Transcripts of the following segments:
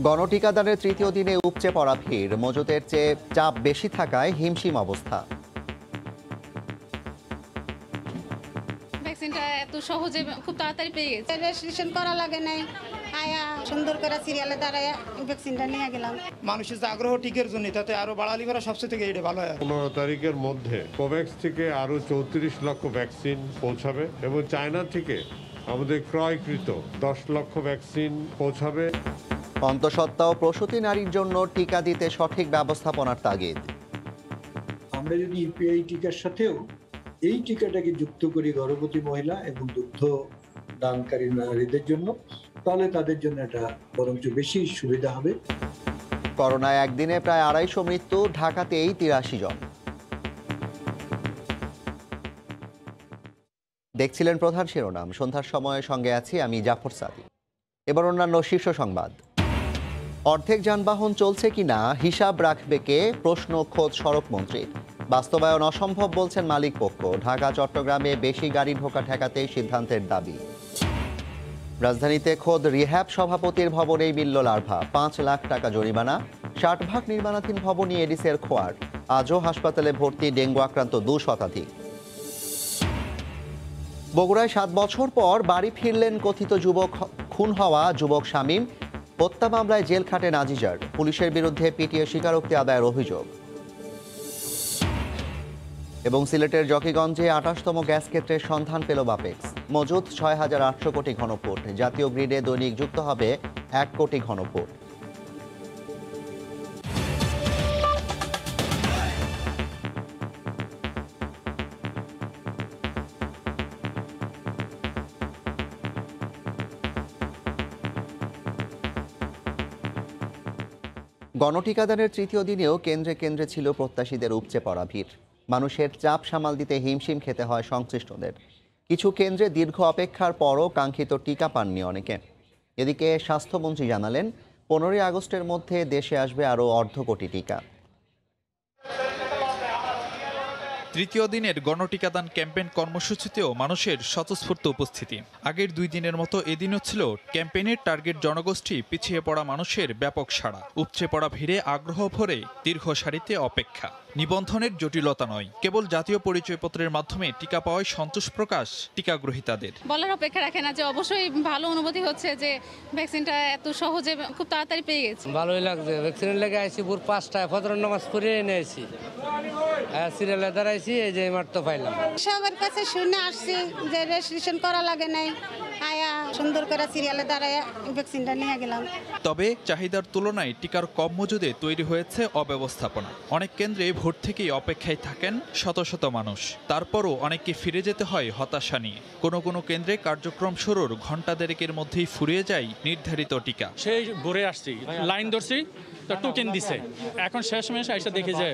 গণটিকাদানের তৃতীয় দিনে উপচে পড়া ভিড়, মজুদের চেয়ে চাপ বেশি থাকায় হিমশিম অবস্থা। ভ্যাকসিনটা এত সহজে খুব তাড়াতাড়ি পেয়ে গেছে। রেজিস্ট্রেশন করা লাগে নাই, আয়া সুন্দর করে সিরিয়ালে দাঁড়ায় ভ্যাকসিনটা নিয়ে গেলাম। মানুষের যে আগ্রহ টিকের জন্য তাতে আরো বাড়ালি করা সবচেয়ে থেকে এটা ভালো হয়। 15 তারিখের মধ্যে কোভ্যাক্স থেকে আরো 34 লক্ষ ভ্যাকসিন পৌঁছাবে এবং চায়না থেকে আমাদের ক্রয়কৃত 10 লক্ষ ভ্যাকসিন পৌঁছাবে। অন্তঃসত্ত্বা ও প্রসূতি নারীর জন্য টিকা দিতে সঠিক ব্যবস্থাপনার তাগিদ। আমরা যদি ইউপিআই টিকার সাথেও এই টিকাটাকে যুক্ত করি গর্ভবতী মহিলা এবং দুগ্ধ দানকারী নারীদের জন্য, তাহলে তাদের জন্য এটা বরঞ্চ বেশি সুবিধা হবে। করোনায় একদিনে প্রায় 250 মৃত্যু, ঢাকাতেই 83 জন। দেখছিলেন প্রধান শিরোনাম। সন্ধ্যার সময় সঙ্গে আছি আমি জাফর সাদি। এবার অন্যান্য শীর্ষ সংবাদ। অর্ধেক যানবাহন চলছে কিনা হিসাব রাখবে কে, প্রশ্ন খোদ সড়ক মন্ত্রীর। বাস্তবায়ন অসম্ভব বলছেন মালিক পক্ষ। ঢাকা চট্টগ্রামে বেশি গাড়ি ঢোকা ঠেকাতেই সিদ্ধান্তের দাবি। রাজধানীতে খোদ রিহ্যাব সভাপতির ভবনেই মিলল লার্ভা, 5 লাখ টাকা জরিমানা। 60 ভাগ নির্মাণাধীন ভবনই এডিসের খোয়ার। আজও হাসপাতালে ভর্তি ডেঙ্গু আক্রান্ত 2 শতাধিক। বগুড়ায় 7 বছর পর বাড়ি ফিরলেন কথিত খুন হওয়া যুবক শামীম। হত্যা মামলায় জেল খাটেন আজিজার। পুলিশের বিরুদ্ধে পিটিয়ে স্বীকারোক্তি আদায়ের অভিযোগ। এবং সিলেটের জকিগঞ্জে 28তম গ্যাস ক্ষেত্রের সন্ধান পেল বাপেক্স। মজুদ 6,800 কোটি ঘনফুট। জাতীয় গ্রিডে দৈনিক যুক্ত হবে 1 কোটি ঘনফুট। গণটিকাদানের তৃতীয় দিনেও কেন্দ্রে কেন্দ্রে ছিল প্রত্যাশীদের উপচে পড়া ভিড়। মানুষের চাপ সামাল দিতে হিমশিম খেতে হয় সংশ্লিষ্টদের। কিছু কেন্দ্রে দীর্ঘ অপেক্ষার পরও কাঙ্ক্ষিত টিকা পাননি অনেকে। এদিকে স্বাস্থ্যমন্ত্রী জানালেন 15 আগস্টের মধ্যে দেশে আসবে আরও 1/2 কোটি টিকা। তৃতীয় দিনের গণটিকাদান ক্যাম্পেইন কর্মসূচিতেও মানুষের স্বতঃস্ফূর্ত উপস্থিতি। আগের 2 দিনের মতো এদিনও ছিল ক্যাম্পেইনের টার্গেট জনগোষ্ঠী পিছিয়ে পড়া মানুষের ব্যাপক সাড়া। উপচে পড়া ভিড়ে আগ্রহ ভরে দীর্ঘ সারিতে অপেক্ষা। নিবন্ধনের জটিলতা নয়, কেবল জাতীয় পরিচয়পত্রের মাধ্যমে টিকা পাওয়ায় সন্তোষ প্রকাশ টিকাগ্রহীতাদের। বলার অপেক্ষা রাখে না যে অবশ্যই ভালো অনুভূতি হচ্ছে যে ভ্যাকসিনটা এত সহজে খুব তাড়াতাড়ি পেয়ে গেছে। ভালোই লাগছে। ভ্যাকসিনের লেগে আইসি ভোর 5টায় ফজরের নামাজ পড়ে এনেছি, সিরিয়ালে দাঁড়াইছি, এই যে মাত্র পাইলাম। সবার কাছে শুনে আসছি যে রেজিস্ট্রেশন করা লাগে নাই, আয়া সুন্দর করে সিরিয়ালে দাঁড়ায় ভ্যাকসিনটা নিয়ে গেলাম। তবে চাহিদার তুলনায় টিকার কম মজুদে তৈরি হয়েছে অব্যবস্থাপনা। অনেক কেন্দ্রে ভোর থেকেই অপেক্ষায় থাকেন শত শত মানুষ। তারপরও অনেককে ফিরে যেতে হয় হতাশা নিয়ে। কোনো কোনো কেন্দ্রে কার্যক্রম শুরুর ঘণ্টা দেড়েকের মধ্যেই ফুরিয়ে যায় নির্ধারিত টিকা। সেই ভোরে আসছি, লাইন ধরছি, তো টোকেন দিছে, এখন শেষমেশ আইসা দেখি যে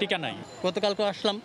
টিকা নাই। গতকালকে আসলাম,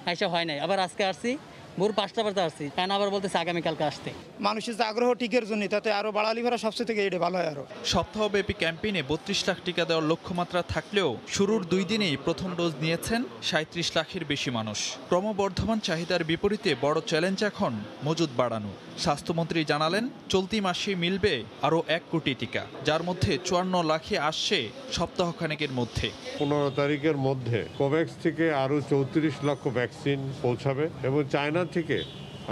আইসা হয় নাই, আবার আজকে আসছি, ভোর 5টা বাজে আসছি, কেন আবার বলতেছে আগামীকালকে আসতে। মানুষের যে আগ্রহ টিকের জন্য তাতে আরো বাড়ালি করা সবচেয়ে থেকে এটা ভালো হয়। আরো সপ্তাহব্যাপী ক্যাম্পেইনে 32 লাখ টিকা দেওয়ার লক্ষ্যমাত্রা থাকলেও শুরুর 2 দিনেই প্রথম ডোজ নিয়েছেন 37 লাখের বেশি মানুষ। ক্রমবর্ধমান চাহিদার বিপরীতে বড় চ্যালেঞ্জ এখন মজুদ বাড়ানো। স্বাস্থ্যমন্ত্রী জানালেন চলতি মাসে মিলবে আরও 1 কোটি টিকা, যার মধ্যে 54 লাখে আসছে সপ্তাহখানেকের মধ্যে। 15 তারিখের মধ্যে কোভ্যাক্স থেকে আরো 34 লক্ষ ভ্যাকসিন পৌঁছাবে এবং চায়না থেকে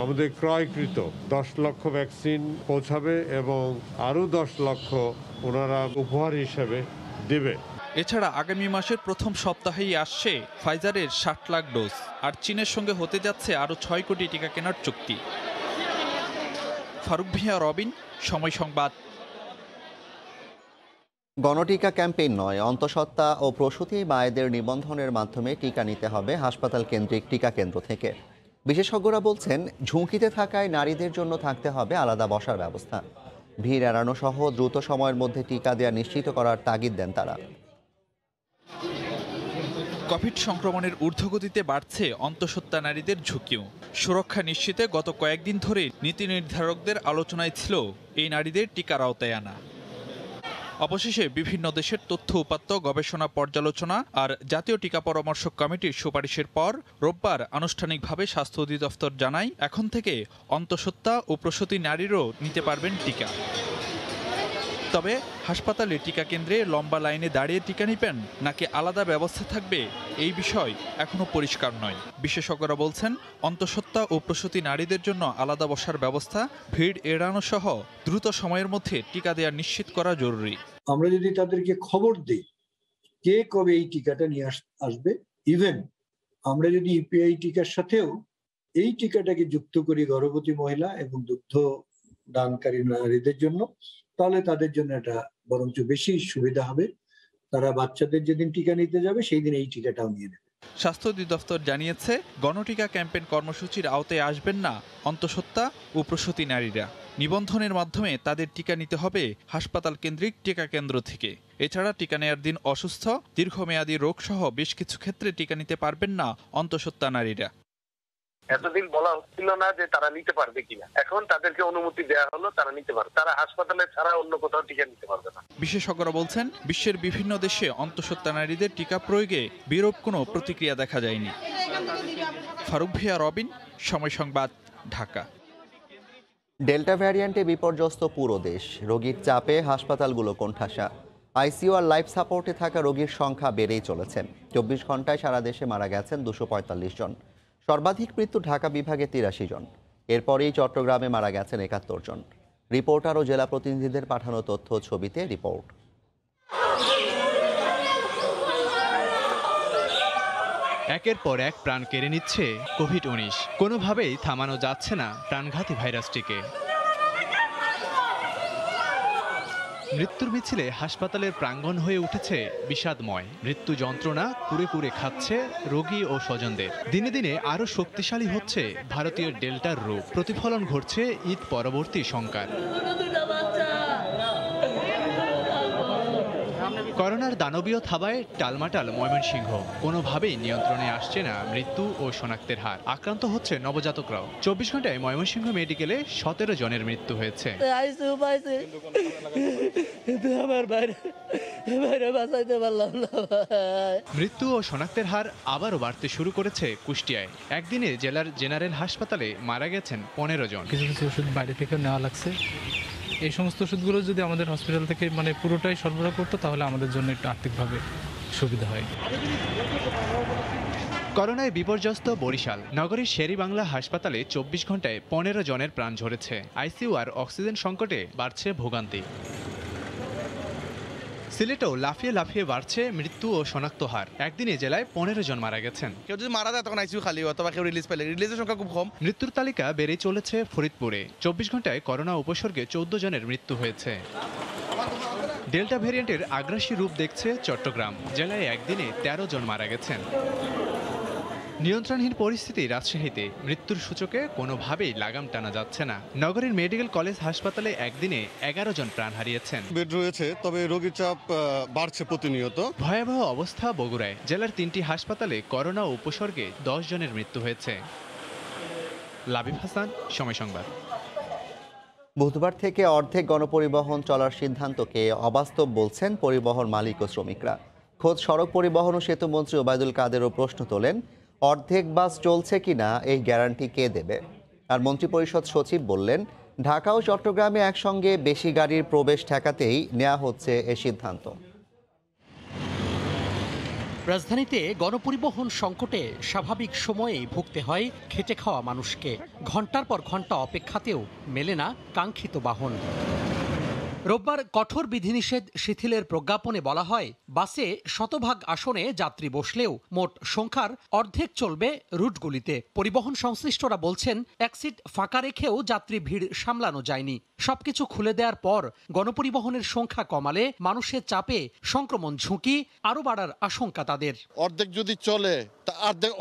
আমাদের ক্রয়কৃত 10 লক্ষ ভ্যাকসিন পৌঁছাবে এবং আরো 10 লক্ষ ওনারা উপহার হিসেবে দেবে। এছাড়া আগামী মাসের প্রথম সপ্তাহেই আসছে ফাইজারের 60 লাখ ডোজ, আর চীনের সঙ্গে হতে যাচ্ছে আরও 6 কোটি টিকা কেনার চুক্তি। ফারুক ভিয়া, রবিন, সময় সংবাদ। গণটিকা ক্যাম্পেইন নয়, অন্তঃসত্ত্বা ও প্রসূতি মায়েদের নিবন্ধনের মাধ্যমে টিকা নিতে হবে হাসপাতাল কেন্দ্রিক টিকা কেন্দ্র থেকে। বিশেষজ্ঞরা বলছেন ঝুঁকিতে থাকায় নারীদের জন্য থাকতে হবে আলাদা বসার ব্যবস্থা। ভিড় এড়ানো সহ দ্রুত সময়ের মধ্যে টিকা দেওয়া নিশ্চিত করার তাগিদ দেন তারা। কোভিড সংক্রমণের ঊর্ধ্বগতিতে বাড়ছে অন্তঃসত্ত্বা নারীদের ঝুঁকিও। সুরক্ষা নিশ্চিতে গত কয়েকদিন ধরে নীতি নির্ধারকদের আলোচনায় ছিল এই নারীদের টিকার আওতায় আনা। অবশেষে বিভিন্ন দেশের তথ্য উপাত্ত, গবেষণা পর্যালোচনা আর জাতীয় টিকা পরামর্শ কমিটির সুপারিশের পর রোববার আনুষ্ঠানিকভাবে স্বাস্থ্য অধিদপ্তর জানায় এখন থেকে অন্তঃসত্ত্বা ও প্রসূতি নারীরও নিতে পারবেন টিকা। তবে হাসপাতালে টিকা কেন্দ্রে লম্বা লাইনে দাঁড়িয়ে টিকা নিবেন নাকি আলাদা ব্যবস্থা থাকবে এই বিষয় এখনো পরিষ্কার নয়। বিশেষজ্ঞরা বলছেন অন্তঃসত্ত্বা ও প্রসূতি নারীদের জন্য আলাদা বসার ব্যবস্থা, ভিড় এড়ানো সহ দ্রুত সময়ের মধ্যে টিকা দেওয়া নিশ্চিত করা জরুরি। আমরা যদি তাদেরকে খবর দিই কে কবে এই টিকাটা নিয়ে আসবে, ইভেন আমরা যদি ইপিআই টিকার সাথেও এই টিকাটাকে যুক্ত করি গর্ভবতী মহিলা এবং দুগ্ধ দানকারী নারীদের জন্য, তাহলে তাদের জন্য এটা বরঞ্চ বেশি সুবিধা হবে। তারা বাচ্চাদের যেদিন টিকা নিতে যাবে সেই দিন এই টিকাটাও নিয়ে নেবে। স্বাস্থ্য অধিদপ্তর জানিয়েছে গণটিকা ক্যাম্পেইন কর্মসূচির আওতায় আসবেন না অন্তঃসত্ত্বা ও প্রসূতি নারীরা। নিবন্ধনের মাধ্যমে তাদের টিকা নিতে হবে হাসপাতাল কেন্দ্রিক টিকা কেন্দ্র থেকে। এছাড়া টিকা নেয়ার দিন অসুস্থ, দীর্ঘমেয়াদী রোগ সহ বেশ কিছু ক্ষেত্রে টিকা নিতে পারবেন না অন্তঃসত্ত্বা নারীরা। এতদিন বলা হচ্ছিল না যে তারা নিতে পারবে কিনা, এখন তাদেরকে অনুমতি দেওয়া হলো, তারা নিতে পারবে। তারা হাসপাতালে ছাড়া অন্য কোথাও টিকা নিতে পারবে না। বিশেষজ্ঞরা বলছেন বিশ্বের বিভিন্ন দেশে অন্তঃসত্ত্বা নারীদের টিকা প্রয়োগে বিরূপ কোনো প্রতিক্রিয়া দেখা যায়নি। ফারুক ভিয়া, রবিন, সময় সংবাদ, ঢাকা। ডেল্টা ভ্যারিয়েন্টে বিপর্যস্ত পুরো দেশ, রোগীর চাপে হাসপাতালগুলো কোণঠাসা। আইসিইউ আর লাইফ সাপোর্টে থাকা রোগীর সংখ্যা বেড়েই চলেছে। 24 ঘন্টায় সারা দেশে মারা গেছেন 245 জন। সর্বাধিক মৃত্যু ঢাকা বিভাগে 83 জন। এরপরেই চট্টগ্রামে মারা গেছেন 71 জন। রিপোর্টার ও জেলা প্রতিনিধিদের পাঠানো তথ্য ছবিতে রিপোর্ট। একের পর এক প্রাণ কেড়ে নিচ্ছে কোভিড-19। কোনোভাবেই থামানো যাচ্ছে না প্রাণঘাতী ভাইরাসটিকে। মৃত্যুর মিছিলে হাসপাতালের প্রাঙ্গণ হয়ে উঠেছে বিষাদময়। মৃত্যু যন্ত্রণা কুরে কুরে খাচ্ছে রোগী ও স্বজনদের। দিনে দিনে আরও শক্তিশালী হচ্ছে ভারতীয় ডেল্টার রূপ। প্রতিফলন ঘটছে ঈদ পরবর্তী শঙ্কার। করোনার দানবীয় থাবায় টালমাটাল ময়মনসিংহ। কোনোভাবেই নিয়ন্ত্রণে আসছে না মৃত্যু ও শনাক্তের হার। আক্রান্ত হচ্ছে নবজাতকরাও। 24 ঘন্টায় ময়মনসিংহ মেডিকেলে 17 জনের মৃত্যু হয়েছে। মৃত্যু ও শনাক্তের হার আবারও বাড়তে শুরু করেছে কুষ্টিয়ায়। একদিনে জেলার জেনারেল হাসপাতালে মারা গেছেন 15 জন। কিছু কিছু ওষুধ বাইরে থেকে নেওয়া লাগছে। এই সমস্ত ওষুধগুলো যদি আমাদের হসপিটাল থেকে পুরোটাই সরবরাহ করতো তাহলে আমাদের জন্য একটু আর্থিকভাবে সুবিধা হয়। করোনায় বিপর্যস্ত বরিশাল নগরীর শেরেবাংলা হাসপাতালে 24 ঘন্টায় 15 জনের প্রাণ ঝরেছে। আইসিইউ আর অক্সিজেন সংকটে বাড়ছে ভোগান্তি। সিলেটেও লাফিয়ে লাফিয়ে বাড়ছে মৃত্যু ও শনাক্ত হার। একদিনে জেলায় 15 জন মারা গেছেন। কেউ যদি মারা যায় তখন আইসিইউ খালি অথবা কেউ রিলিজ পেলে রিলিজের সংখ্যা খুব কম। মৃত্যুর তালিকা বেড়ে চলেছে ফরিদপুরে। 24 ঘন্টায় করোনা উপসর্গে 14 জনের মৃত্যু হয়েছে। ডেল্টা ভ্যারিয়েন্টের আগ্রাসী রূপ দেখছে চট্টগ্রাম। জেলায় একদিনে 13 জন মারা গেছেন। নিয়ন্ত্রণহীন পরিস্থিতি রাজশাহীতে। মৃত্যুর সূচকে কোনোভাবেই লাগাম টানা যাচ্ছে না। নগরীর মেডিকেল কলেজ হাসপাতালে একদিনে 11 জন প্রাণ হারিয়েছেন। বেড রয়েছে, তবে রোগীর চাপ বাড়ছে প্রতিনিয়ত। ভয়াবহ অবস্থা বগুড়ায়। জেলার 3টি হাসপাতালে করোনা উপসর্গে 10 জনের মৃত্যু হয়েছে। লাবিব হাসান, সময় সংবাদ। বুধবার থেকে অর্ধেক গণপরিবহন চলার সিদ্ধান্তকে অবাস্তব বলছেন পরিবহন মালিক ও শ্রমিকরা। খোদ সড়ক পরিবহন ও সেতুমন্ত্রী ওবায়দুল কাদেরও প্রশ্ন তোলেন, অর্ধেক বাস চলছে কিনা এই গ্যারান্টি কে দেবে? আর মন্ত্রিপরিষদ সচিব বললেন, ঢাকা ও চট্টগ্রামে একসঙ্গে বেশি গাড়ির প্রবেশ ঠেকাতেই নেওয়া হচ্ছে এ সিদ্ধান্ত। রাজধানীতে গণপরিবহন সংকটে স্বাভাবিক সময়েই ভুগতে হয় খেটে খাওয়া মানুষকে। ঘন্টার পর ঘন্টা অপেক্ষাতেও মেলে না কাঙ্ক্ষিত বাহন। রোববার কঠোর বিধিনিষেধ শিথিলের প্রজ্ঞাপনে বলা হয়, বাসে শতভাগ আসনে যাত্রী বসলেও মোট সংখ্যার অর্ধেক চলবে রুটগুলিতে। পরিবহন সংশ্লিষ্টরা বলছেন, এক সিট ফাঁকা রেখেও যাত্রী ভিড় সামলানো যায়নি। সবকিছু খুলে দেওয়ার পর গণপরিবহনের সংখ্যা কমালে মানুষের চাপে সংক্রমণ ঝুঁকি আরও বাড়ার আশঙ্কা তাদের। অর্ধেক যদি চলে তা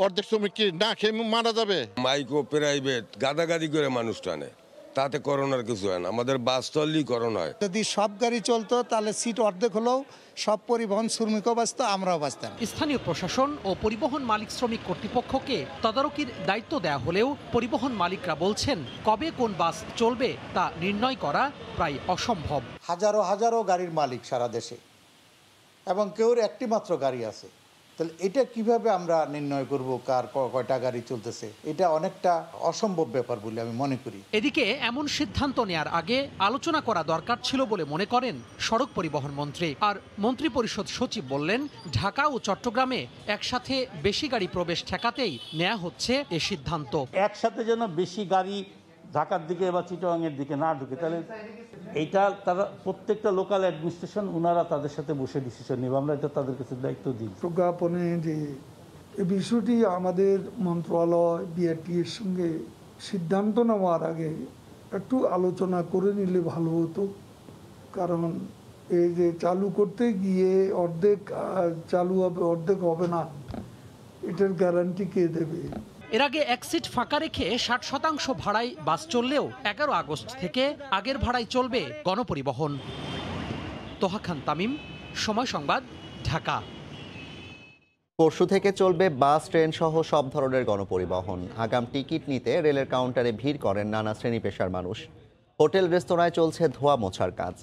অর্ধেক শ্রমিক কি না খেয়ে মারা যাবে? মাইক্রো প্রাইভেট গাদাগাদি করে মানুষ টানে, তাতে করোনার কিছু হয় না। আমাদের বাস চললেই করোনা হয়। যদি সব গাড়ি চলতো তাহলে সিট অর্ধেক হলেও সব পরিবহন শ্রমিকও বাঁচত, আমরাও বাঁচতাম। স্থানীয় প্রশাসন ও পরিবহন মালিক শ্রমিক কর্তৃপক্ষকে তদারকির দায়িত্ব দেওয়া হলেও পরিবহন মালিকরা বলছেন, কবে কোন বাস চলবে তা নির্ণয় করা প্রায় অসম্ভব। হাজারো হাজারো গাড়ির মালিক সারা দেশে, এবং কেউর একটি মাত্র গাড়ি আছে। তাহলে এটা কিভাবে আমরা নির্ণয় করব কার কয়টা গাড়ি চলতেছে, এটা অনেকটা অসম্ভব ব্যাপার বলে আমি মনে করি। এদিকে এমন সিদ্ধান্ত নেয়ার আগে আলোচনা করা দরকার ছিল বলে মনে করেন সড়ক পরিবহন মন্ত্রী। আর মন্ত্রী পরিষদ সচিব বললেন, ঢাকা ও চট্টগ্রামে একসাথে বেশি গাড়ি প্রবেশ ঠেকাতেই নেওয়া হচ্ছে এ সিদ্ধান্ত। একসাথে যেন বেশি গাড়ি ঢাকার দিকে বা চিটাগাংয়ের দিকে না ঢুকে, তাহলে এইটা তারা প্রত্যেকটা লোকাল অ্যাডমিনিস্ট্রেশন ওনারা তাদের সাথে বসে ডিসিশন নেবে, আমরা এটা তাদের কাছে দায়িত্ব দিই। প্রজ্ঞাপনে যে এই বিষয়টি আমাদের মন্ত্রণালয় বিআরটি এর সঙ্গে সিদ্ধান্ত নেওয়ার আগে একটু আলোচনা করে নিলে ভালো হতো, কারণ এই যে চালু করতে গিয়ে অর্ধেক চালু হবে অর্ধেক হবে না, এটার গ্যারান্টি কে দেবে? এর আগে এক সিট ফাঁকা রেখে 60% ভাড়ায় বাস চললেও 11 আগস্ট থেকে আগের ভাড়ায় চলবে গণপরিবহন। তোহা খান তামিম, সময় সংবাদ, ঢাকা। পরশু থেকে চলবে বাস, ট্রেন সহ সব ধরনের গণপরিবহন। আগাম টিকিট নিতে রেলের কাউন্টারে ভিড় করেন নানা শ্রেণী পেশার মানুষ। হোটেল রেস্তোরাঁয় চলছে ধোয়া মোছার কাজ।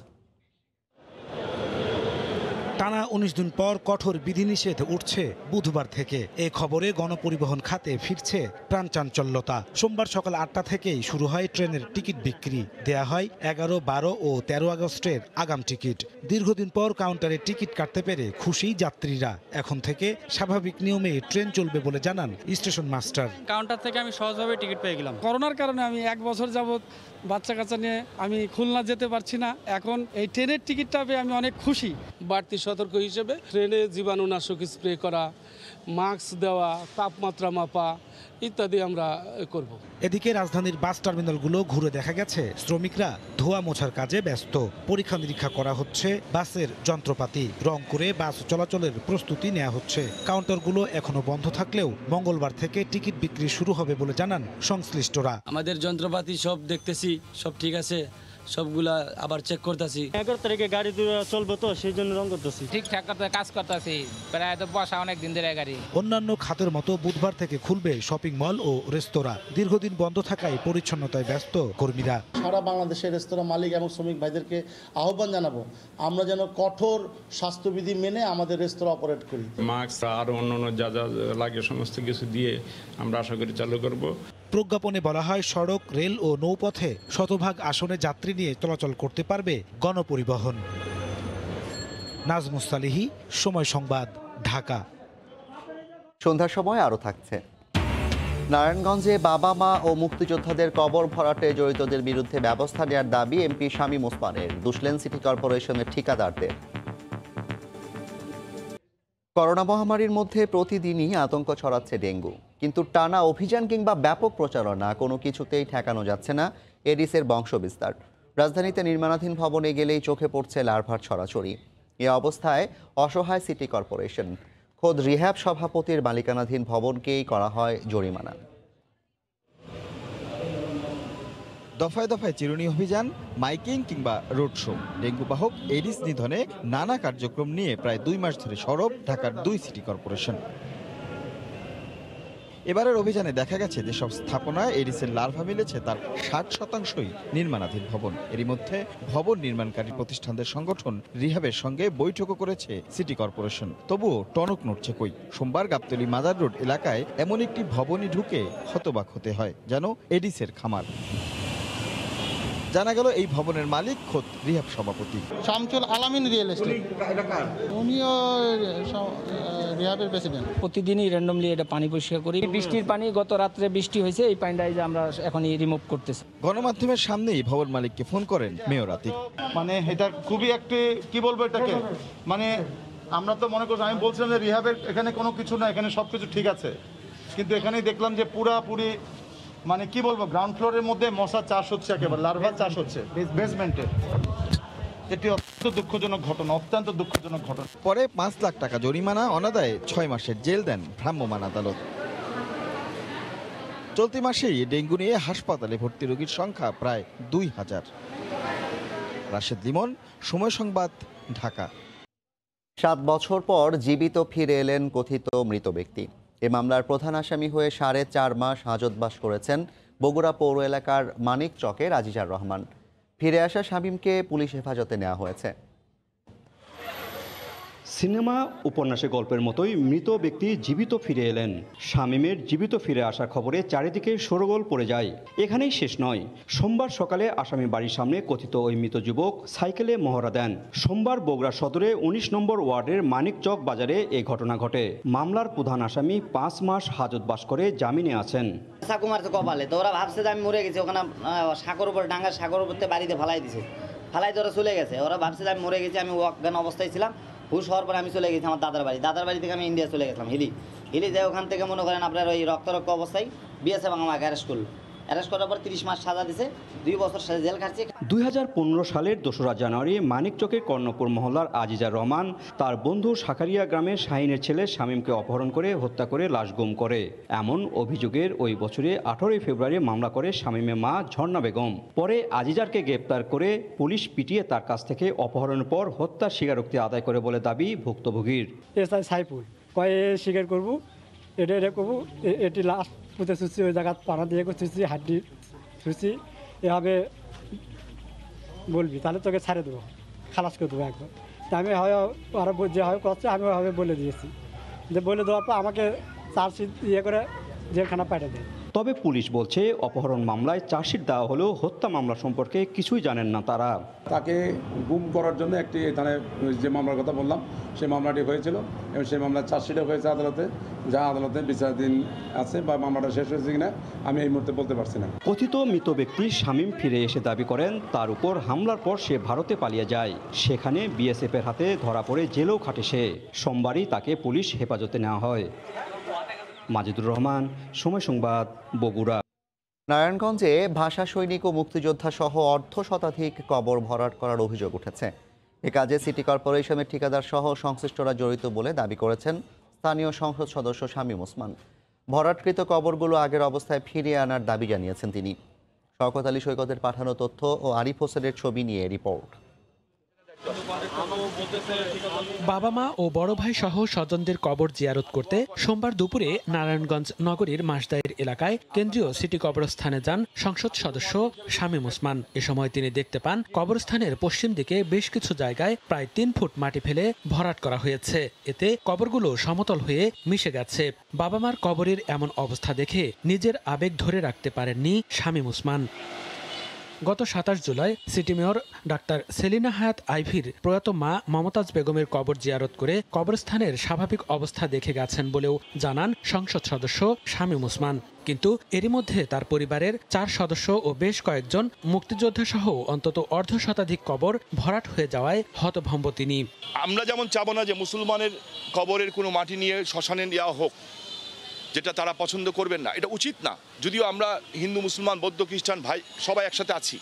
টানা 19 দিন পর কঠোর বিধিনিষেধ উঠছে বুধবার থেকে। এ খবরে গণপরিবহন খাতে ফিরছে প্রাণচাঞ্চল্যতা। সোমবার সকাল 8টা থেকেই শুরু হয় ট্রেনের টিকিট বিক্রি। দেয়া হয় 11, 12 ও 13 আগস্টের আগাম টিকিট। দীর্ঘদিন পর কাউন্টারে টিকিট কাটতে পেরে খুশি যাত্রীরা। এখন থেকে স্বাভাবিক নিয়মে ট্রেন চলবে বলে জানান স্টেশন মাস্টার। কাউন্টার থেকে আমি সহজভাবে টিকিট পেয়ে গেলাম। করোনার কারণে আমি 1 বছর যাবত বাচ্চা কাচ্চা নিয়ে আমি খুলনা যেতে পারছি না। এখন এই ট্রেনের টিকিটটা পেয়ে আমি অনেক খুশি। বাড়তি সতর্ক হিসেবে ট্রেনে জীবাণুনাশক স্প্রে করা, মাস্ক দেওয়া, তাপমাত্রা মাপা ইত্যাদি আমরা করব। এদিকে রাজধানীর বাস টার্মিনালগুলো ঘুরে দেখা গেছে শ্রমিকরা ধোয়া মোছার কাজে ব্যস্ত। পরীক্ষা নিরীক্ষা করা হচ্ছে বাসের যন্ত্রপাতি, রং করে বাস চলাচলের প্রস্তুতি নেওয়া হচ্ছে। কাউন্টারগুলো এখনো বন্ধ থাকলেও মঙ্গলবার থেকে টিকিট বিক্রি শুরু হবে বলে জানান সংশ্লিষ্টরা। আমাদের যন্ত্রপাতি সব দেখতেছি, সব ঠিক আছে, সবগুলা আবার চেক করতেছি। 11 তারিখে গাড়ি চলবে তো সেই জন্য রং করতেছি, ঠিকঠাক কাজ করতেছি। প্রায় তো বসা অনেক দিন ধরে গাড়ি। অন্যান্য খাতের মতো বুধবার থেকে খুলবে শপিং মল ও রেস্তোরাঁ। দীর্ঘদিন বন্ধ থাকায় পরিচ্ছন্নতায় ব্যস্ত কর্মীরা। সারা বাংলাদেশের রেস্তোরাঁ মালিক এবং শ্রমিক ভাইদেরকে আহ্বান জানাবো, আমরা যেন কঠোর স্বাস্থ্যবিধি মেনে আমাদের রেস্তোরাঁ অপারেট করি। মাস্ক আর অন্যান্য যা যা লাগে সমস্ত কিছু দিয়ে আমরা আশা করি চালু করব। প্রজ্ঞাপনে বলা হয়, সড়ক, রেল ও নৌপথে শতভাগ আসনে যাত্রী নিয়ে চলাচল করতে পারবে গণপরিবহন। নাজমুস সালিহি, সময় সংবাদ, ঢাকা। সন্ধ্যার সময় আরও থাকছে। নারায়ণগঞ্জে বাবা মা ও মুক্তিযোদ্ধাদের কবর ভরাটে জড়িতদের বিরুদ্ধে ব্যবস্থা নেওয়ার দাবি এমপি শামীম ওসমানের। দুশলেন সিটি কর্পোরেশনের ঠিকাদারদের। করোনা মহামারীর মধ্যে প্রতিদিনই আতঙ্ক ছড়াচ্ছে ডেঙ্গু, কিন্তু টানা অভিযান কিংবা ব্যাপক প্রচারণা কোনো কিছুতেই ঠেকানো যাচ্ছে না এডিসের বংশবিস্তার। রাজধানীতে নির্মাণাধীন ভবনে গেলেই চোখে পড়ছে লার্ভার ছড়াছড়ি। এ অবস্থায় অসহায় সিটি কর্পোরেশন। খোদ রিহ্যাব সভাপতির মালিকানাধীন ভবনকেই করা হয় জরিমানা। দফায় দফায় চিরুনি অভিযান, মাইকিং কিংবা রোড শো, ডেঙ্গু বাহক এডিস নিধনে নানা কার্যক্রম নিয়ে প্রায় 2 মাস ধরে সরব ঢাকার 2 সিটি কর্পোরেশন। এবারের অভিযানে দেখা গেছে যেসব স্থাপনায় এডিসের লার্ভা মিলেছে তার 60%ই নির্মাণাধীন ভবন। এরই মধ্যে ভবন নির্মাণকারী প্রতিষ্ঠানদের সংগঠন রিহ্যাবের সঙ্গে বৈঠকও করেছে সিটি কর্পোরেশন। তবুও টনক নড়ছে কই। সোমবার গাবতলী মাজার রোড এলাকায় এমন একটি ভবনই ঢুকে হতবাক হতে হয়, যেন এডিসের খামার। জানা গেল এই ভবনের মালিক খোদ রিহ্যাব সভাপতি শামসুল আলামিন রিয়েল এস্টেট, উনিও রিহ্যাবের প্রেসিডেন্ট। প্রতিদিনই র্যান্ডমলি এটা পানি পরিষ্কার করি। বৃষ্টির পানি, গত রাত্রে বৃষ্টি হয়েছে, এই পানিটা যে আমরা এখনই রিমুভ করতেছি। গণমাধ্যমের সামনেই ভবন মালিককে ফোন করেন মেয়র আতিক। মানে এটা খুবই একটি কি বলবো এটাকে, মানে আমরা তো মনে করছি, আমি বলছিলাম যে রিহ্যাবের এখানে কোনো কিছু না, এখানে সব কিছু ঠিক আছে, কিন্তু এখানেই দেখলাম যে পুরাপুরি মানে কি বলবো, গ্রাউন্ড ফ্লোরের মধ্যে মশা চাষ হচ্ছে, একেবারে লার্ভা চাষ হচ্ছে বেসমেন্টে। এটি অত্যন্ত দুঃখজনক ঘটনা, অত্যন্ত দুঃখজনক ঘটনা। পরে 5 লাখ টাকা জরিমানা, অনাদায়ে 6 মাসের জেল দেন ভ্রাম্যমাণ আদালত। চলতি মাসেই ডেঙ্গু নিয়ে হাসপাতালে ভর্তি রোগীর সংখ্যা প্রায় 2000। রাশেদ লিমন, সময় সংবাদ, ঢাকা। 7 বছর পর জীবিত ফিরে এলেন কথিত মৃত ব্যক্তি। এ মামলার প্রধান আসামি হয়ে 4.5 মাস হাজতবাস করেছেন বগুড়া পৌর এলাকার মানিক চকের আজিজার রহমান। ফিরে আসা শামীমকে পুলিশ হেফাজতে নেওয়া হয়েছে। সিনেমা উপন্যাসে গল্পের মতোই মৃত ব্যক্তি জীবিত ফিরে এলেন। শামীমের জীবিত ফিরে আসার খবরে চারিদিকে শোরগোল পড়ে যায়। এখানেই শেষ নয়, সোমবার সকালে আসামি বাড়ির সামনে কথিত ওই মৃত যুবক সাইকেলে মহড়া দেন। সোমবার বগুড়া সদরে ১৯ নম্বর ওয়ার্ডের মানিকচক বাজারে এই ঘটনা ঘটে। মামলার প্রধান আসামি ৫ মাস হাজতবাস করে জামিনে আছেন। কপালে তো ওরা ভাবছে যে আমি মরে গেছি, ওখানে সাগর উপর ডাঙ্গার সাগর উপর বাড়িতে ফালাই দিছে, ফালাই তো ওরা চলে গেছে। ওরা ভাবছে যে আমি মরে গেছি, আমি অজ্ঞান অবস্থায় ছিলাম। হুশ হওয়ার পরে আমি চলে গেছি আমার দাদার বাড়ি থেকে আমি ইন্ডিয়া চলে গেছিলাম হিলি যাই। ওখান থেকে মনে করেন আপনার ওই রক্ত অবস্থায় বিএসএফ আমাকে অ্যারেস্ট করার পর 30 মাস সাজা দিছে, 2 বছর জেল খাটছি। 2015 সালের 2রা জানুয়ারি মানিকচকের কর্ণপুর মহল্লার আজিজা রহমান তার বন্ধু সাকারিয়া গ্রামের শাহিনের ছেলে শামীমকে অপহরণ করে হত্যা করে লাশ গুম করে। এমন অভিযোগের ওই বছরে 18 ফেব্রুয়ারি মামলা করে শামীমের মা ঝর্ণা বেগম। পরে আজিজারকে গ্রেপ্তার করে পুলিশ পিটিয়ে তার কাছ থেকে অপহরণের পর হত্যার স্বীকারোক্তি আদায় করে বলে দাবি ভুক্তভোগীর। সাইফুল কয়ে স্বীকার করবো, এটা করবো, এটি লাশ পুঁতে শুচ্ছি, ওই জায়গা পানা দিয়ে শুচ্ছি, হাড্ডি শুচ্ছি, এভাবে বলবি তাহলে তোকে ছাড়ে দেবো, খালাস করে দেবো একবার। তা আমি হয় আরো যেভাবে করছে আমি ওইভাবে বলে দিয়েছি, যে বলে দেওয়ার পর আমাকে চার্জশিট করে জেলখানা পাঠিয়ে দেয়। তবে পুলিশ বলছে অপহরণ মামলায় চার্জশিট দেওয়া হলেও হত্যা মামলা সম্পর্কে কিছুই জানেন না তারা। তাকে গুম করার জন্য একটি এখানে যে মামলার কথা বললাম সেই মামলাটি হয়েছিল এবং সেই মামলার চার্জশিটও হয়েছে আদালতে, যা আদালতে বিচারাধীন আছে বা মামলাটা শেষ হয়েছে কিনা আমি এই মুহূর্তে বলতে পারছি না। কথিত মৃত ব্যক্তি শামীম ফিরে এসে দাবি করেন তার উপর হামলার পর সে ভারতে পালিয়ে যায়। সেখানে বিএসএফের হাতে ধরা পড়ে জেলেও খাটে সে। সোমবারই তাকে পুলিশ হেফাজতে নেওয়া হয়। মাজিদুর রহমান, সময় সংবাদ, বগুড়া। নারায়ণগঞ্জে ভাষা সৈনিক ও মুক্তিযোদ্ধা সহ অর্ধশতাধিক কবর ভরাট করার অভিযোগ উঠেছে। এ কাজে সিটি কর্পোরেশনের ঠিকাদার সহ সংশ্লিষ্টরা জড়িত বলে দাবি করেছেন স্থানীয় সংসদ সদস্য শামীম ওসমান। ভরাটকৃত কবরগুলো আগের অবস্থায় ফিরিয়ে আনার দাবি জানিয়েছেন তিনি। শওকত আলী সৈকতের পাঠানো তথ্য ও আরিফ হোসেনের ছবি নিয়ে রিপোর্ট। বাবা মা ও বড় ভাই সহ স্বজনদের কবর জিয়ারত করতে সোমবার দুপুরে নারায়ণগঞ্জ নগরীর মাসদাইর এলাকায় কেন্দ্রীয় সিটি কবরস্থানে যান সংসদ সদস্য শামীম ওসমান। এ সময় তিনি দেখতে পান কবরস্থানের পশ্চিম দিকে বেশ কিছু জায়গায় প্রায় 3 ফুট মাটি ফেলে ভরাট করা হয়েছে। এতে কবরগুলো সমতল হয়ে মিশে গেছে। বাবা মার কবরের এমন অবস্থা দেখে নিজের আবেগ ধরে রাখতে পারেননি শামীম ওসমান। গত 27 July city mayor doctor Selina হায়াত আইভির প্রয়াত মা মমতাজ বেগমের কবর জিয়ারত করে কবরস্থানের স্বাভাবিক অবস্থা দেখে গেছেন বলেও জানান সংসদ সদস্য শামীম ওসমান। কিন্তু এরই মধ্যে তার পরিবারের 4 সদস্য ও বেশ কয়েকজন মুক্তিযোদ্ধা সহ অন্তত অর্ধশতাধিক কবর ভরাট হয়ে যাওয়ায় হতভম্ব তিনি। আমরা যেমন চাবো না যে মুসলমানের কবরের কোনো মাটি নিয়ে শ্মশানে দেওয়া হোক, যেটা তারা পছন্দ করবেন না, এটা উচিত না। যদিও আমরা হিন্দু মুসলমান বৌদ্ধ খ্রিস্টান ভাই সবাই একসাথে আছি,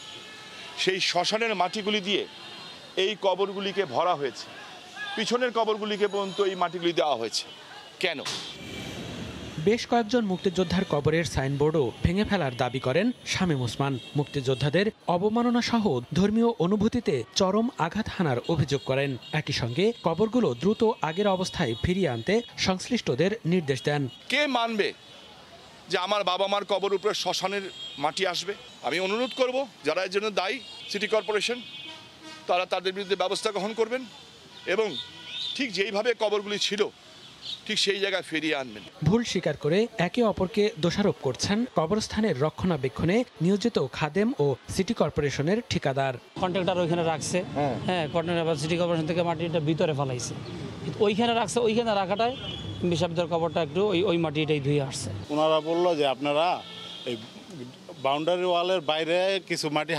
সেই শ্মশানের মাটিগুলি দিয়ে এই কবরগুলিকে ভরা হয়েছে, পিছনের কবরগুলিকে পর্যন্ত এই মাটিগুলি দেওয়া হয়েছে কেন? বেশ কয়েকজন মুক্তিযোদ্ধার কবরের সাইনবোর্ডও ভেঙে ফেলার দাবি করেন শামীম ওসমান। মুক্তিযোদ্ধাদের অবমাননা সহ ধর্মীয় অনুভূতিতে চরম আঘাত হানার অভিযোগ করেন। একই সঙ্গে কবরগুলো দ্রুত আগের অবস্থায় ফিরিয়ে আনতে সংশ্লিষ্টদের নির্দেশ দেন। কে মানবে যে আমার বাবা মার কবর উপরে শ্মশানের মাটি আসবে? আমি অনুরোধ করব যারা এর জন্য দায়ী সিটি কর্পোরেশন, তারা তাদের বিরুদ্ধে ব্যবস্থা গ্রহণ করবেন এবং ঠিক যেইভাবে কবরগুলি ছিল ঠিক সেই জায়গায় ফিরিয়ে আনবেন। ভুল স্বীকার করে একে অপরকে দোষারোপ করছেন কবরস্থানের রক্ষণাবেক্ষণে নিয়োজিত খাদেম ও সিটি কর্পোরেশনের ঠিকাদার। কন্ট্রাক্টর ওইখানে রাখছে, হ্যাঁ কন্ট্রাক্টর সিটি কর্পোরেশন থেকে মাটিটা ভিতরে ফেলাইছে, ওইখানে রাখছে। ওইখানে রাখাটায় বিশাব্দের কবরটা একটু ওই মাটিটাই ধুয়ে আসছে। ওনারা বললো যে আপনারা এই বাউন্ডারি ওয়ালের বাইরে কিছু মাটি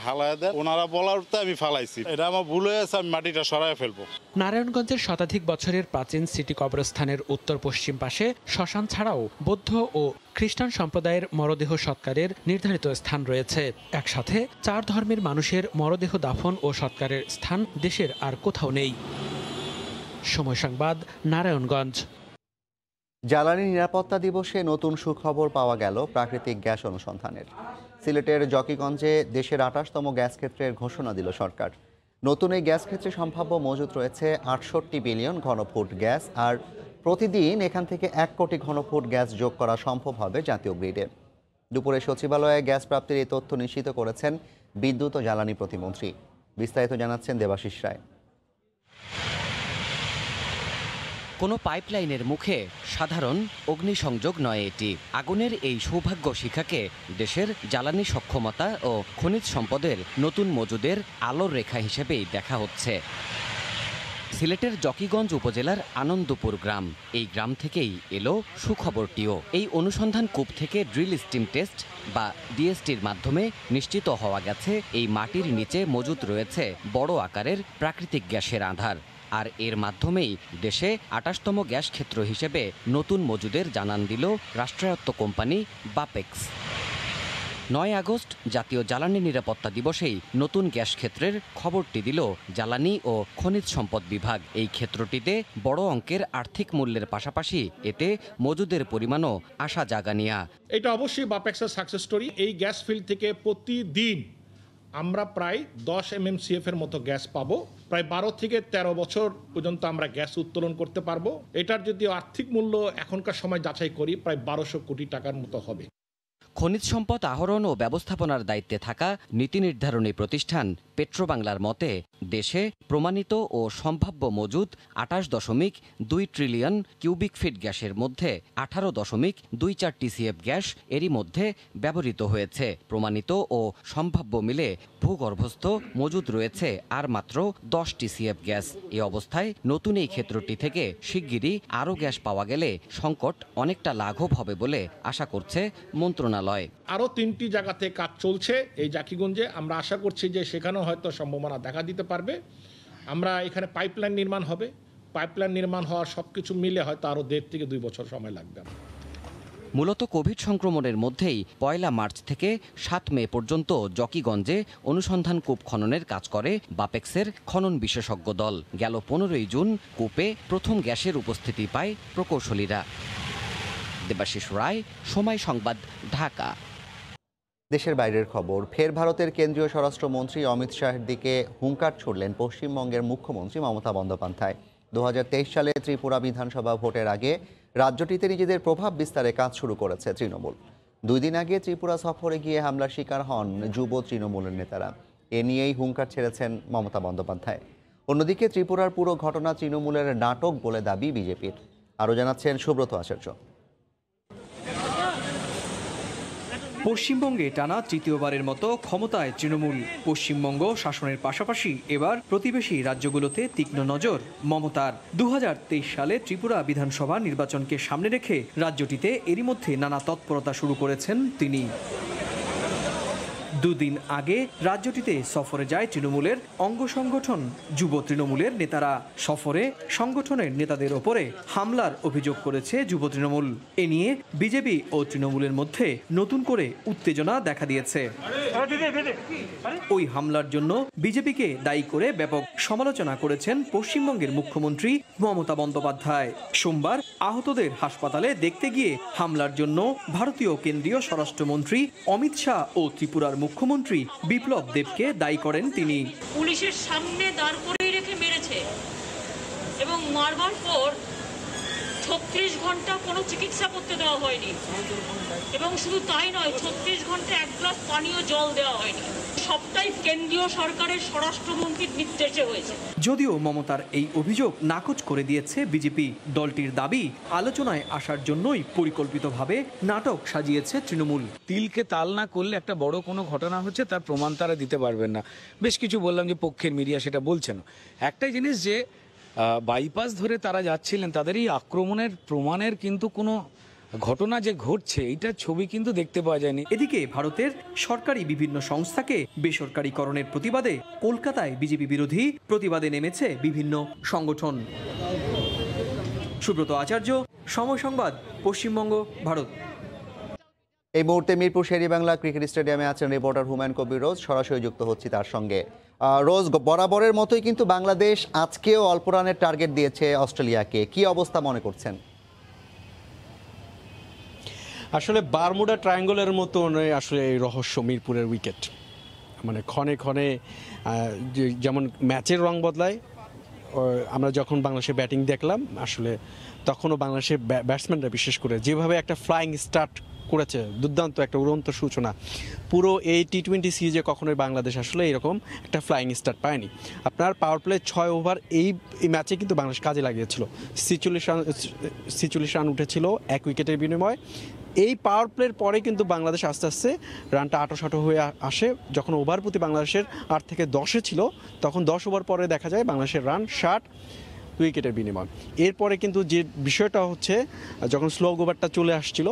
হালায় দেন, ওনারা বলারতে আমি ফালাইছি। এটা আমার ভুল হয়েছে, আমি মাটিটা সরায় ফেলবো। নারায়ণগঞ্জের শতাধিক বছরের প্রাচীন সিটি কবরস্থানের উত্তর পশ্চিম পাশে শ্মশান ছাড়াও বৌদ্ধ ও খ্রিস্টান সম্প্রদায়ের মরদেহ সৎকারের নির্ধারিত স্থান রয়েছে। একসাথে 4 ধর্মের মানুষের মরদেহ দাফন ও সৎকারের স্থান দেশের আর কোথাও নেই। সময় সংবাদ, নারায়ণগঞ্জ। জ্বালানি নিরাপত্তা দিবসে নতুন সুখবর পাওয়া গেল প্রাকৃতিক গ্যাস অনুসন্ধানের। সিলেটের জকিগঞ্জে দেশের 28তম গ্যাস ক্ষেত্রের ঘোষণা দিল সরকার। নতুন এই গ্যাস ক্ষেত্রে সম্ভাব্য মজুত রয়েছে 68 বিলিয়ন ঘনফুট গ্যাস, আর প্রতিদিন এখান থেকে 1 কোটি ঘনফুট গ্যাস যোগ করা সম্ভব হবে জাতীয় গ্রিডে। দুপুরে সচিবালয়ে গ্যাস প্রাপ্তির এই তথ্য নিশ্চিত করেছেন বিদ্যুৎ ও জ্বালানি প্রতিমন্ত্রী। বিস্তারিত জানাচ্ছেন দেবাশিস রায়। কোনো পাইপলাইনের মুখে সাধারণ অগ্নিসংযোগ নয় এটি। আগুনের এই সৌভাগ্য শিখাকে দেশের জ্বালানি সক্ষমতা ও খনিজ সম্পদের নতুন মজুদের আলোর রেখা হিসেবেই দেখা হচ্ছে। সিলেটের জকিগঞ্জ উপজেলার আনন্দপুর গ্রাম, এই গ্রাম থেকেই এলো সুখবরটিও। এই অনুসন্ধান কূপ থেকে ড্রিল স্টিম টেস্ট বা ডিএসটির মাধ্যমে নিশ্চিত হওয়া গেছে এই মাটির নিচে মজুদ রয়েছে বড় আকারের প্রাকৃতিক গ্যাসের আধার। আর এর মাধ্যমেই দেশে ২৮তম গ্যাস ক্ষেত্র হিসেবে নতুন মজুদের জানান দিল রাষ্ট্রায়ত্ত কোম্পানি বাপেক্স। ৯ আগস্ট জাতীয় জ্বালানি নিরাপত্তা দিবসেই নতুন গ্যাস ক্ষেত্রের খবরটি দিল জ্বালানি ও খনিজ সম্পদ বিভাগ। এই ক্ষেত্রটিতে বড় অঙ্কের আর্থিক মূল্যের পাশাপাশি এতে মজুদের পরিমাণও আশা জাগানিয়া। এটা অবশ্যই বাপেক্সের সাকসেস স্টোরি। এই গ্যাস ফিল্ড থেকে প্রতিদিন আমরা প্রায় ১০ MMCF এর মতো গ্যাস পাবো। প্রায় ১২ থেকে ১৩ বছর পর্যন্ত আমরা গ্যাস উত্তোলন করতে পারবো। এটার যদি আর্থিক মূল্য এখনকার সময় যাচাই করি প্রায় ১২০০ কোটি টাকার মতো হবে। খনিজ সম্পদ আহরণ ও ব্যবস্থাপনার দায়িত্বে থাকা নীতি নির্ধারণী প্রতিষ্ঠান পেট্রোবাংলার মতে দেশে প্রমাণিত ও সম্ভাব্য মজুদ ২৮.২ ট্রিলিয়ন কিউবিক ফিট গ্যাসের মধ্যে ১৮.২৪ TCF গ্যাস এরই মধ্যে ব্যবহৃত হয়েছে। প্রমাণিত ও সম্ভাব্য মিলে ভূগর্ভস্থ মজুদ রয়েছে আর মাত্র ১০ TCF গ্যাস। এ অবস্থায় নতুন এই ক্ষেত্রটি থেকে শিগগিরই আরও গ্যাস পাওয়া গেলে সংকট অনেকটা লাঘব হবে বলে আশা করছে মন্ত্রণালয়। আরও ৩টি জায়গাতে কাজ চলছে এই জাকিগঞ্জে। আমরা আশা করছি যে সেখানেও হয়তো সম্ভাবনা দেখা দিতে পারবে। আমরা এখানে পাইপলাইন নির্মাণ হবে। পাইপলাইন নির্মাণ হওয়ার সব কিছু মিলে হয়তো আরও ১.৫ থেকে ২ বছর সময় লাগবে। মূলত কোভিড সংক্রমণের মধ্যেই ১ মার্চ থেকে ৭ মে পর্যন্ত জকিগঞ্জে অনুসন্ধান কূপ খননের কাজ করে বাপেক্সের খনন বিশেষজ্ঞ দল। গেল ১৫ই জুন কূপে প্রথম গ্যাসের উপস্থিতি পায় প্রকৌশলীরা। দেবাশিস রায়, সময় সংবাদ, ঢাকা। দেশের বাইরের খবর। ফের ভারতের কেন্দ্রীয় স্বরাষ্ট্রমন্ত্রী অমিত শাহের দিকে হুঙ্কার ছুড়লেন পশ্চিমবঙ্গের মুখ্যমন্ত্রী মমতা বন্দ্যোপাধ্যায়। ২০২৩ সালে ত্রিপুরা বিধানসভা ভোটের আগে রাজ্যটিতে নিজেদের প্রভাব বিস্তারে কাজ শুরু করেছে তৃণমূল। ২ দিন আগে ত্রিপুরা সফরে গিয়ে হামলার শিকার হন যুব তৃণমূলের নেতারা। এ নিয়েই হুঙ্কার ছেড়েছেন মমতা বন্দ্যোপাধ্যায়। অন্যদিকে ত্রিপুরার পুরো ঘটনা তৃণমূলের নাটক বলে দাবি বিজেপির। আরও জানাচ্ছেন সুব্রত আচার্য। পশ্চিমবঙ্গে টানা তৃতীয়বারের মতো ক্ষমতায় তৃণমূল। পশ্চিমবঙ্গ শাসনের পাশাপাশি এবার প্রতিবেশী রাজ্যগুলোতে তীক্ষ্ণ নজর মমতার। ২০২৩ সালে ত্রিপুরা বিধানসভা নির্বাচনকে সামনে রেখে রাজ্যটিতে এরই মধ্যে নানা তৎপরতা শুরু করেছেন তিনি। ২ দিন আগে রাজ্যটিতে সফরে যায় তৃণমূলের অঙ্গ সংগঠন যুব তৃণমূলের নেতারা। সফরে সংগঠনের নেতাদের ওপরে হামলার অভিযোগ করেছে যুব তৃণমূল। এ নিয়ে বিজেপি ও তৃণমূলের মধ্যে নতুন করে উত্তেজনা দেখা দিয়েছে। ওই হামলার জন্য বিজেপিকে দায়ী করে ব্যাপক সমালোচনা করেছেন পশ্চিমবঙ্গের মুখ্যমন্ত্রী মমতা বন্দ্যোপাধ্যায়। সোমবার আহতদের হাসপাতালে দেখতে গিয়ে হামলার জন্য ভারতীয় কেন্দ্রীয় স্বরাষ্ট্রমন্ত্রী অমিত শাহ ও ত্রিপুরার মুখ্যমন্ত্রী বিপ্লব দেবকে দায়ী করেন তিনি। পুলিশের সামনে দাঁড় করিয়ে রেখে মেরেছে এবং মারবার পর ৩৬ ঘন্টা কোনো চিকিৎসা করতে দেওয়া হয়নি এবং শুধু তাই নয়, ৩৬ ঘন্টা এক গ্লাস পানীয় জল দেওয়া হয়নি। সবটাই কেন্দ্রীয় সরকারের স্বরাষ্ট্রমন্ত্রীর নির্দেশে হয়েছে। যদিও মমতার এই অভিযোগ নাকচ করে দিয়েছে বিজেপি। দলটির দাবি আলোচনায় আসার জন্যই পরিকল্পিতভাবে নাটক সাজিয়েছে তৃণমূল। তিলকে তাল না করলে একটা বড় কোনো ঘটনা হচ্ছে তার প্রমাণ তারা দিতে পারবেন না। বেশ কিছু বললাম যে পক্ষের মিডিয়া সেটা বলছে না। একটাই জিনিস যে বাইপাস ধরে তারা যাচ্ছিলেন, তাদের এই আক্রমণের প্রমাণের কিন্তু কোনো ঘটনা যে ঘটছে এইটার ছবি কিন্তু দেখতে পাওয়া যায়নি। এদিকে ভারতের সরকারি বিভিন্ন সংস্থাকে বেসরকারীকরণের প্রতিবাদে কলকাতায় বিজেপি বিরোধী প্রতিবাদে নেমেছে বিভিন্ন সংগঠন। সুব্রত আচার্য, সময় সংবাদ, পশ্চিমবঙ্গ, ভারত। এই মুহূর্তে মিরপুর শেরেবাংলা ক্রিকেট স্টেডিয়ামে আছেন রিপোর্টার হুমায়ুন কবির রোজ। সরাসরি যুক্ত হচ্ছি তার সঙ্গে। রোজ, বরাবরের মতোই কিন্তু বাংলাদেশ আজকেও অল্প রানের টার্গেট দিয়েছে অস্ট্রেলিয়াকে। কি অবস্থা মনে করছেন? আসলে বারমুডা ট্রায়াঙ্গলের মতো আসলে এই রহস্য মিরপুরের উইকেট। মানে ক্ষণে ক্ষণে যেমন ম্যাচের রং বদলায়, আমরা যখন বাংলাদেশের ব্যাটিং দেখলাম আসলে তখনও বাংলাদেশের ব্যাটসম্যানরা বিশেষ করে যেভাবে একটা ফ্লাইং স্টার্ট করেছে, দুর্দান্ত একটা উড়ন্ত সূচনা। পুরো এই টি-20 সিরিজে কখনোই বাংলাদেশ আসলে এরকম একটা ফ্লাইং স্টার্ট পায়নি। আপনার পাওয়ার প্লে 6 ওভার এই ম্যাচে কিন্তু বাংলাদেশ কাজে লাগিয়েছিল। 46 রান উঠেছিল 1 উইকেটের বিনিময়ে। এই পাওয়ার প্লের পরে কিন্তু বাংলাদেশ আস্তে আস্তে রানটা আঁটো হয়ে আসে। যখন ওভার প্রতি বাংলাদেশের 8 থেকে 10-এ ছিল, তখন 10 ওভার পরে দেখা যায় বাংলাদেশের রান 60 উইকেটের বিনিময়। এরপরে কিন্তু যে বিষয়টা হচ্ছে, যখন স্লো ওভারটা চলে আসছিল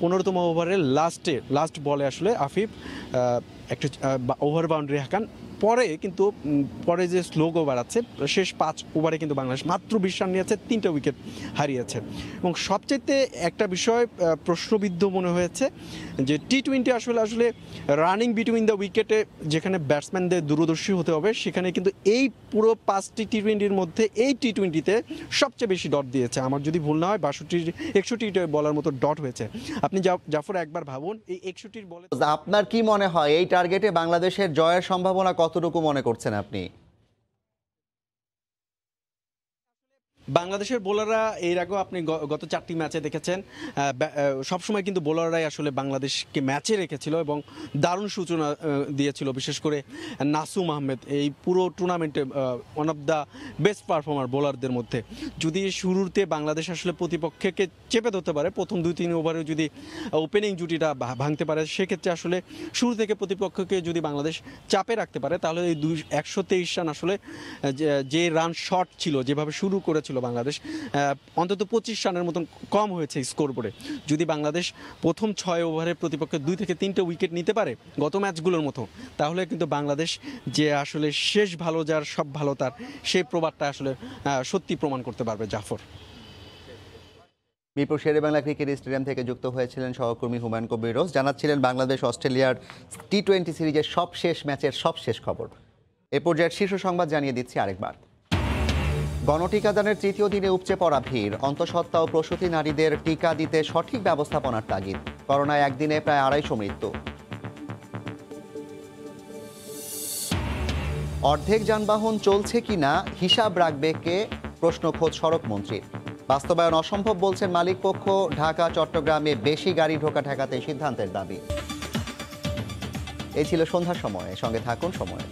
15তম ওভারের লাস্ট বলে আসলে আফিফ একটা ওভার বাউন্ডারি হাঁকান। পরে যে স্লো ওভার আছে শেষ 5 ওভারে কিন্তু বাংলাদেশ মাত্র 20 রান নিয়েছে, 3টা উইকেট হারিয়েছে। এবং সবচেয়ে একটা বিষয় প্রশ্নবিদ্ধ মনে হয়েছে যে টি-20 আসলে রানিং বিটুইন দ্য উইকেটে যেখানে ব্যাটসম্যানদের দূরদর্শী হতে হবে, সেখানে কিন্তু এই পুরো 5টি টি-20-র মধ্যে এই টি-20-তে সবচেয়ে বেশি ডট দিয়েছে। আমার যদি ভুল না হয় 61 বলার মতো ডট হয়েছে। আপনি জাফর একবার ভাবুন, এই 61 বলে আপনার কি মনে হয় এই টার্গেটে বাংলাদেশের জয়ের সম্ভাবনা কতটুকু মনে করছেন আপনি? বাংলাদেশের বোলাররা এর আগেও আপনি গত 4টি ম্যাচে দেখেছেন সবসময় কিন্তু বোলাররাই আসলে বাংলাদেশকে ম্যাচে রেখেছিল এবং দারুণ সূচনা দিয়েছিল। বিশেষ করে নাসুম আহমেদ এই পুরো টুর্নামেন্টে one of the best performer বোলারদের মধ্যে। যদি শুরুতে বাংলাদেশ আসলে প্রতিপক্ষকে চেপে ধরতে পারে, প্রথম 2-3 ওভারে যদি ওপেনিং জুটিটা ভাঙতে পারে, সেক্ষেত্রে আসলে শুরু থেকে প্রতিপক্ষকে যদি বাংলাদেশ চাপে রাখতে পারে, তাহলে এই 123 রান আসলে যে রান শর্ট ছিল, যেভাবে শুরু করেছিল বাংলাদেশ, অন্তত 25 রানের মতন কম হয়েছে স্কোর বোর্ডে। যদি বাংলাদেশ প্রথম 6 ওভারে প্রতিপক্ষের 2 থেকে 3টে উইকেট নিতে পারে গত ম্যাচগুলোর মতো, তাহলে কিন্তু বাংলাদেশ যে আসলে শেষ ভালো যার সব ভালো তার, সেই প্রবাদটা আসলে সত্যি প্রমাণ করতে পারবে জাফর। মিরপুর শেরেবাংলা ক্রিকেট স্টেডিয়াম থেকে যুক্ত হয়েছিলেন সহকর্মী হুমায়ুন কবির রোজ, জানাচ্ছিলেন বাংলাদেশ অস্ট্রেলিয়ার টি-20 সিরিজের সবশেষ ম্যাচের সবশেষ খবর। এ পর্যায়ের শীর্ষ সংবাদ জানিয়ে দিচ্ছি আরেকবার। গণটিকাদানের 3য় দিনে উপচে পড়া ভিড়, অন্তঃসত্ত্বা ও প্রসূতি নারীদের টিকা দিতে সঠিক ব্যবস্থাপনার তাগিদ। করোনায় একদিনে প্রায় 250 মৃত্যু। অর্ধেক যানবাহন চলছে কিনা হিসাব রাখবে কে, প্রশ্ন খোদ সড়ক মন্ত্রীর। বাস্তবায়ন অসম্ভব বলছেন মালিক পক্ষ। ঢাকা চট্টগ্রামে বেশি গাড়ি ঢোকা ঠেকাতে সিদ্ধান্তের দাবি। এই ছিল সন্ধ্যার সময়, সঙ্গে থাকুন সময়।